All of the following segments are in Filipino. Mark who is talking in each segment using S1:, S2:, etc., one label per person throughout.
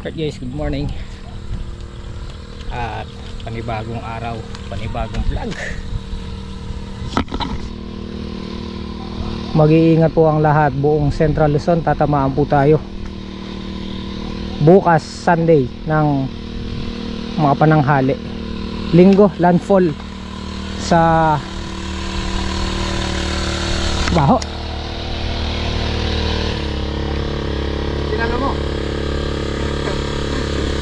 S1: Alright guys, good morning. At panibagong araw, panibagong vlog. Mag-iingat po ang lahat, buong Central Luzon. Tatamaan po tayo bukas Sunday ng mga pananghali. Linggo, landfall sa Baho.
S2: Sinalo mo?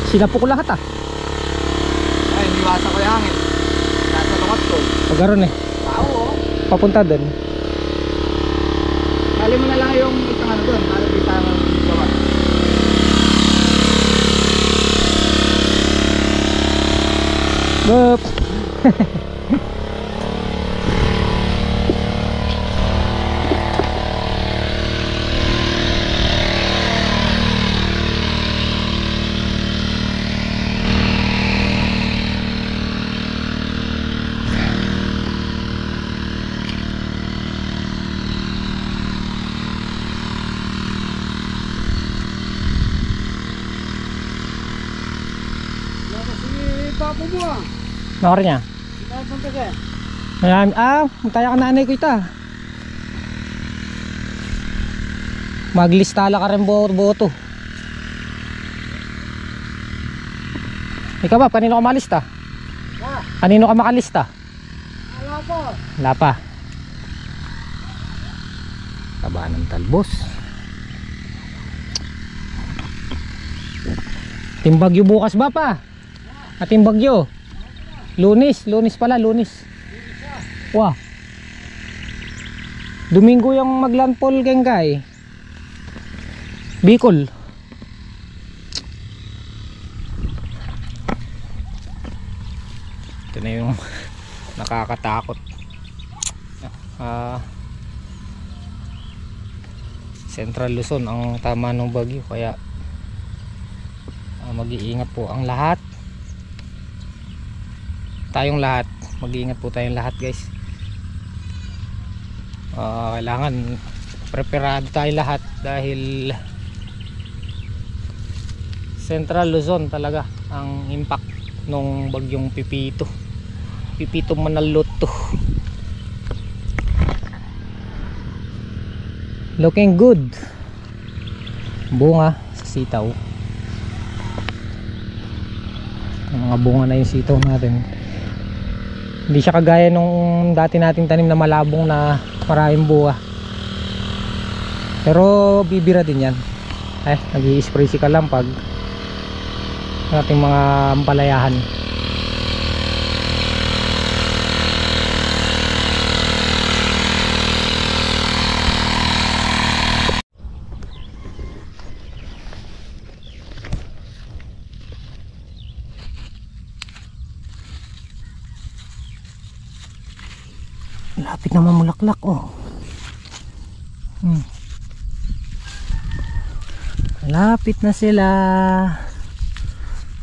S1: Sinapo ko lahat ah.
S2: Ay, niwasa ko yung hangin. Nasa lungat ko.
S1: Pagkaroon eh.
S2: Tao oh.
S1: Papunta doon.
S2: Kali mo na lang yung isang ano doon para di tayo gawa.
S1: Boop.
S2: Papo mo ah.
S1: Nakar niya.
S2: Saan kasi?
S1: Mataya ka nanay ko ita. Maglistala ka rin boto. Ikaw ba, kanino ka makalista?
S2: Ha?
S1: Kanino ka makalista?
S2: Wala po.
S1: Wala pa. Taba ng talbos. Timbagyo bukas ba pa? Ating bagyo. Lunes pala, Lunes. Wah. Domingo yung maglandfall gengay. Bicol. Ito na yung nakakatakot. Central Luzon ang tama ng bagyo, kaya mag-iingat po ang lahat. Tayong lahat, mag-iingat po tayong lahat guys. Kailangan preparado tayo lahat dahil Central Luzon talaga ang impact nung bagyong Pipito Manaloto. Looking good. Bunga sa sitaw. Mga bunga na yung sitaw natin. Hindi siya kagaya nung dati nating tanim na malabong na maraming buwa. Pero bibira din yan. Nag-i-spray si Kalampag ating mga ampalayahan. Lapit na mamulaklak oh. Malapit na sila.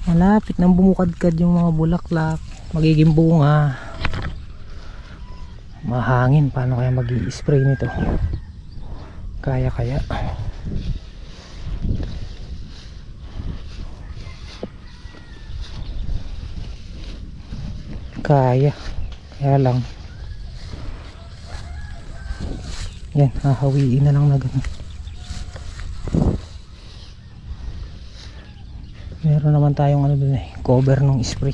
S1: Malapit nang bumukadkad yung mga bulaklak. Magiging bunga. Mahangin. Paano kaya mag-i-spray nito? Kaya. Kaya lang. Yan, hahawiin na lang na ganun. Meron naman tayong ano dun cover ng spray.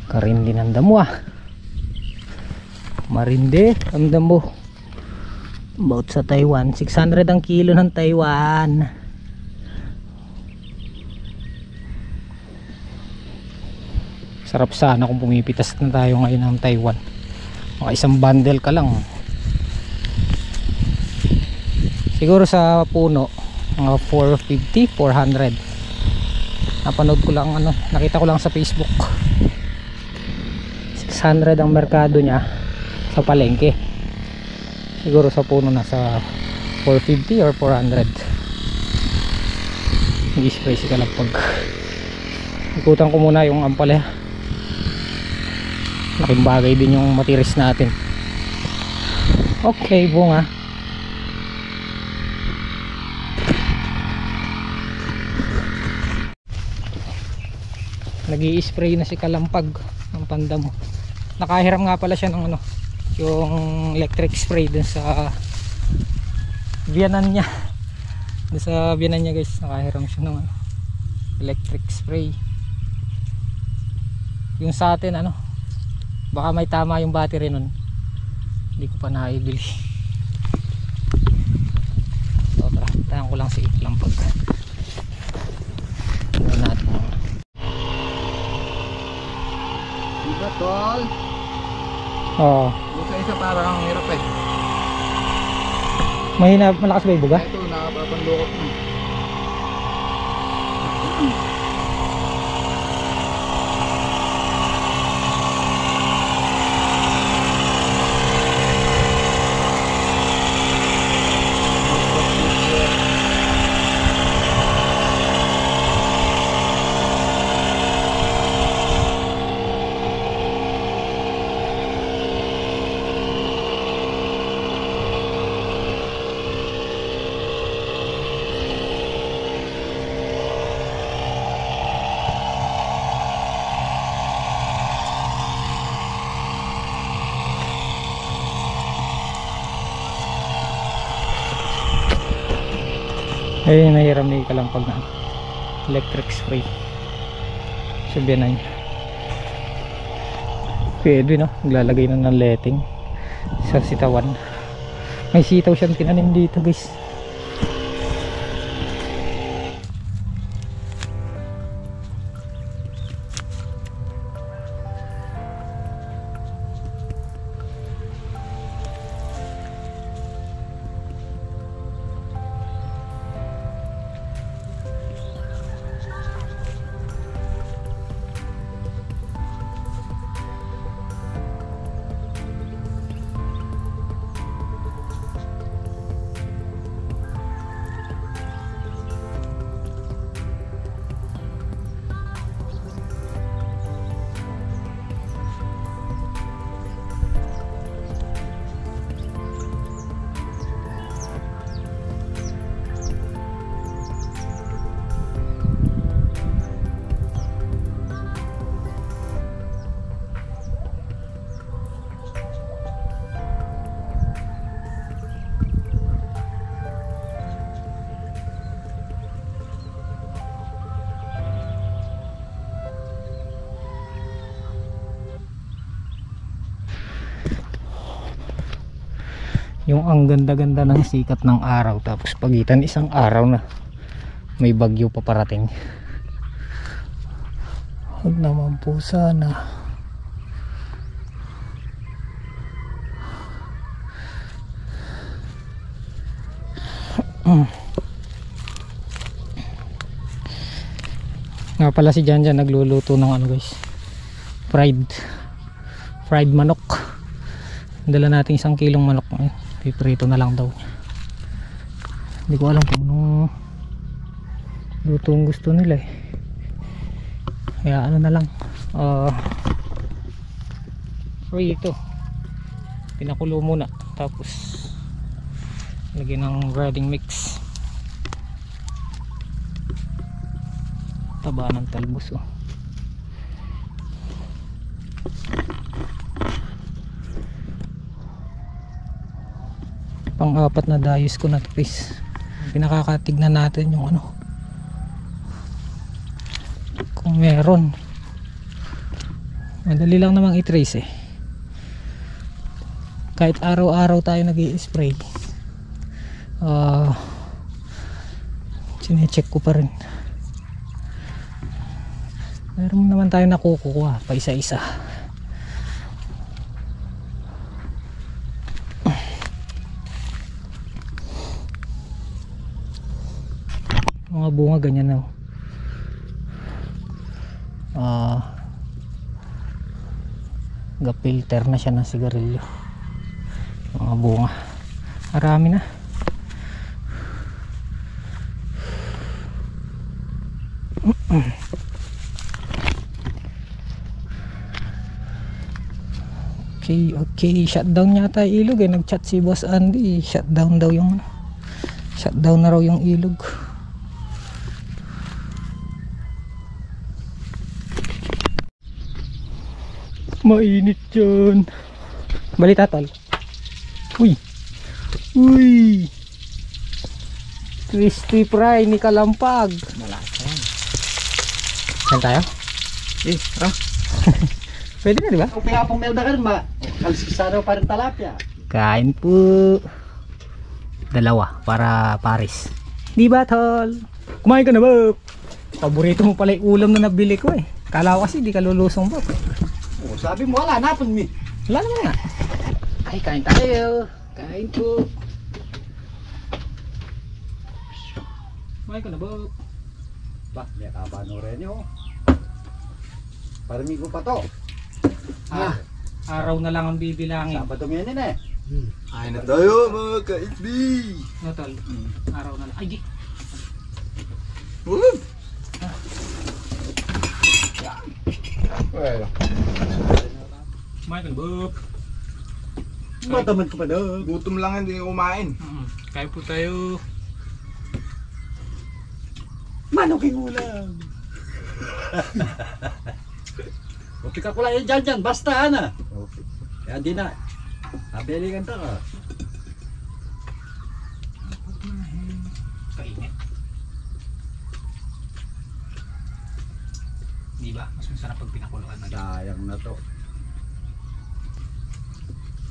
S1: Karindi ng damo ah. Marindi ang damo. About sa Taiwan, 600 ang kilo ng Taiwan. Sarap sana kung pumipitas na tayo ngayon ng Taiwan. Mga isang bundle ka lang. Siguro sa puno mga 450, 400. Napanood ko lang nakita ko lang sa Facebook. 600 ang merkado niya sa palengke. Siguro sa puno nasa 450 or 400. Mag-spray si Kalampag. Ikutan ko muna yung ampalaya. laking bagay din yung matiris natin. Okay, bunga. Nag-i-spray na si Kalampag ng Pandamo. Nakahiram nga pala siya ng ano, yung electric spray dun sa biyanan niya. Dun sa biyanan niya guys, nakahiram siya ng ano, electric spray. Yung sa atin ano, baka may tama yung battery nun, hindi ko pa naibili. So tara, tayo ko lang si Kalampag. Tingnan natin.
S2: Diba tol?
S1: Oo.
S2: Yung isa parang hirap eh.
S1: Mahina, malakas ba yung buga?
S2: Ito nakapapandukot mo.
S1: Ayun, nahiram ni Kalampag na electric spray. Sabihan niya. Pwede no, naglalagay na ng letting sa sitawan. May sitaw siyang tinanim dito guys. Yung ang ganda-ganda ng sikat ng araw, tapos pagitan isang araw na may bagyo pa parating. Huwag naman po sana. Nga pala si Janjan nagluluto ng ano guys, fried manok. Dala natin 1 kilong manok ngayon. Piprito na lang daw. Hindi ko alam kung anong lutong gusto nila eh. Kaya ano na lang, prito. Pinakulo muna, tapos lagyan ng breading mix. Taba ng talbos oh. Pang-apat na dayos ko na to guys. Pinakakatignan natin yung ano, kung meron. Madali lang namang i-trace eh. Kahit araw-araw tayo nag-i-spray, sinecheck ko pa rin. Meron naman tayo nakukuha pa isa-isa. Mga bunga ganyan na ga-filter na siya ng sigarilyo. Mga bunga marami na. Okay. Shutdown yata yung ilog eh. Nag-chat si Boss Andy. Shutdown daw yung shutdown na raw yung ilog. Mainit yun. Balita tol. Uy. Crispy fry ni Kalampag.
S2: Malaki yan.
S1: Saan tayo? Pwede na, di ba?
S2: Kung kaya pong melda ka rin, kalsisano pa rin talapia.
S1: Kain po. Dalawa para Paris. Di ba, tol? Kumain ka na ba? Paborito mo pala yung ulam na nabili ko eh. Kala ko kasi di ka lulusong ba?
S2: Oh, sabi mo, wala, napon mi.
S1: Wala naman nga. Ay, kain tayo. Kain po. Kumain ka na ba?
S2: Ba, may kabano rin yun. Paramigo pa to.
S1: Araw na lang ang bibilangin.
S2: Sabado mo yan eh.
S3: Ay na tayo mga ka-HB!
S1: No, tol? Araw na lang. Ay, di.
S3: Woo!
S2: Well,
S1: Kumain ka na ba?
S2: matamad ko pa daw.
S3: Gutom lang hindi kumain.
S1: Kain po tayo.
S2: Manoking ulam. Buti ka kulay dyan, basta na. Okay. Kaya di na. Nabiligan ta ka.
S1: Kainit. Di ba? Mas masarap pag pinakuluan na.
S2: Sayang na to.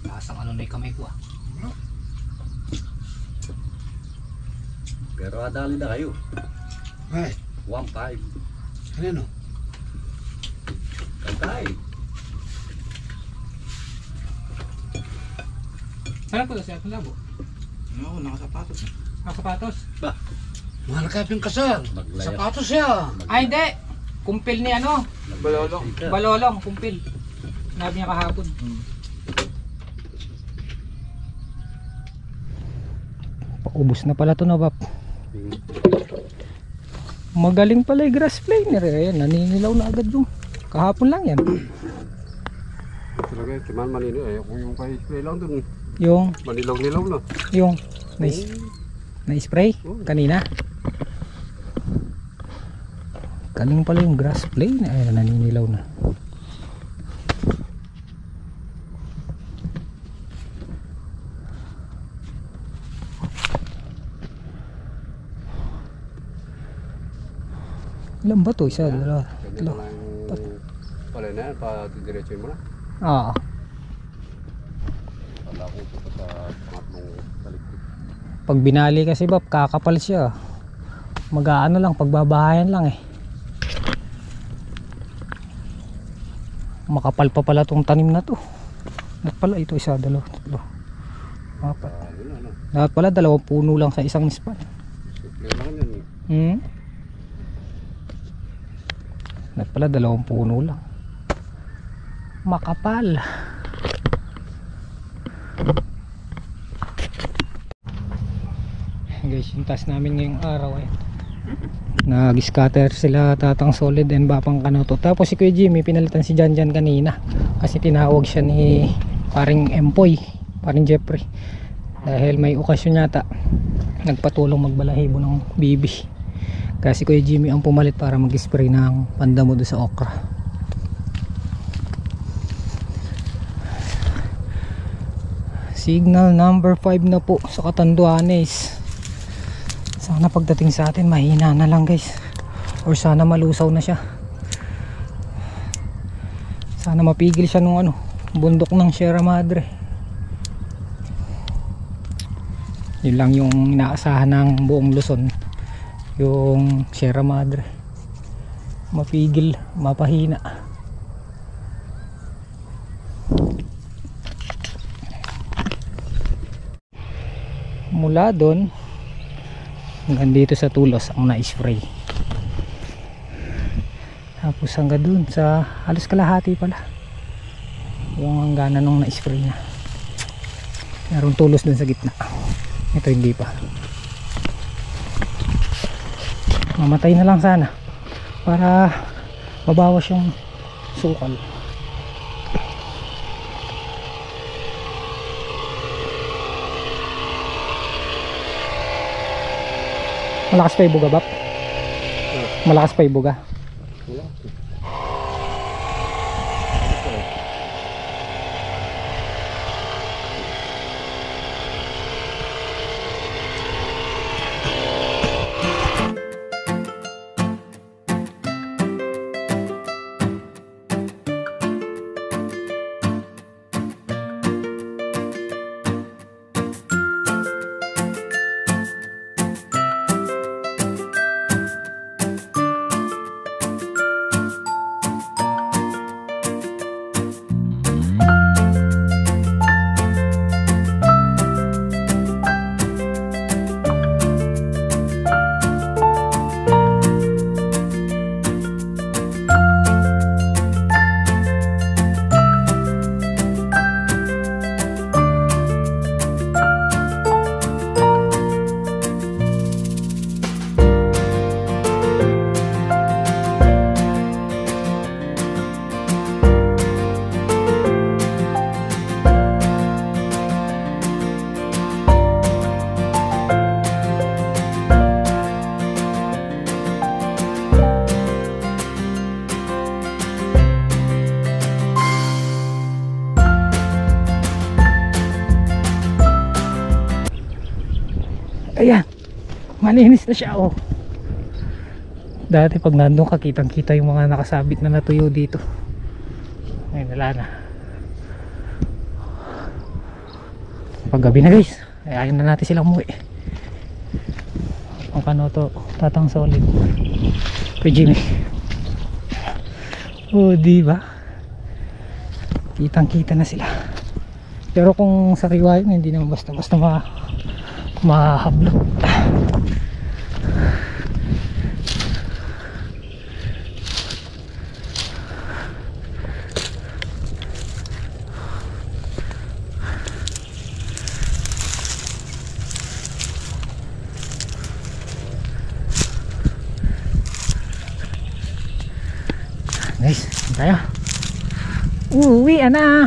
S1: Lasang ano na yung kamay ko ah.
S2: Pero adali na kayo.
S3: Ay,
S2: 1.5.
S3: ano?
S2: Kantay.
S1: Sarap po siya, labo.
S3: Oo, nakasapatos.
S1: Sapatos.
S3: Mahal ka yung kasal.
S2: Maglayas.
S3: Sapatos siya.
S1: Ay hindi. Kumpil ni ano.
S3: Balolong.
S1: Balolong, kumpil. Sinabi niya kahapon. Paubos na pala to na bap. Magaling pala yung grass planer eh. Naninilaw na agad yung kahapon lang yan.
S4: Talaga, kiman manino eh. Kung yung kay spray lang dun,
S1: Yung
S4: manilaw-nilaw na.
S1: yung na-spray kanina. Galing pala yung grass planer. Ay, naninilaw na. Ilan ba to? Isa, dalawa,
S4: Ganyan
S1: tatlo.
S4: na lang yung pala na yan, pa-diretso mo na.
S1: Oo.
S4: Wala ko ito sa pangatlong baliktik.
S1: Pag binali kasi bab, kakapal siya. Mag-aano lang, pagbabahayan lang eh. Makapal pa pala tong tanim na to. Dapat pala ito isa, dalawa, tatlo. Apat.
S4: Yun na, ano.
S1: Dapat pala 2 puno lang sa isang span.
S4: Simple lang yan eh.
S1: Dapat pala 2 puno lang. Makapal. Guys, yung task namin ngayong araw ay nag-scatter sila Tatang Solid and Bapang Kanoto. Tapos si Kuya Jimmy pinalitan si Janjan kanina kasi tinawag siya ni paring Empoy, paring Jeffrey, dahil may okasyon yata nagpatulong magbalahibo ng bibi. Kasi Kuya Jimmy ang pumalit para mag-spray ng pandamo doon sa okra. Signal number 5 na po sa Catanduanes. Sana pagdating sa atin mahina na lang guys, or sana malusaw na siya. Sana mapigil siya nung ano, bundok ng Sierra Madre. Yun lang yung inaasahan ng buong Luzon, yung Sierra Madre. Mapigil, mapahina. Mula doon hanggang dito sa Tulos ang na-spray. Tapos hanggang dun sa halos kalahati pala yung hangganan nung na-spray na. Merong Tulos dun sa gitna. Ito hindi pa. Mamatay na lang sana para mabawas yung sukal. Malakas pa yung buga, Bap? Malakas pa yung buga.
S4: Wala.
S1: Ayan, malinis na siya, oh. Dati pag nandun ka, kitang kita yung mga nakasabit na natuyo dito. Ngayon wala na. Pag gabi na guys, ayayin na natin silang umuwi. Ang kanoto, tatang solid kay Jimmy. Oh, diba? Kitang kita na sila. Pero kung sariwa yun, hindi naman basta basta mahablot. Guys, tayo. Uwi na.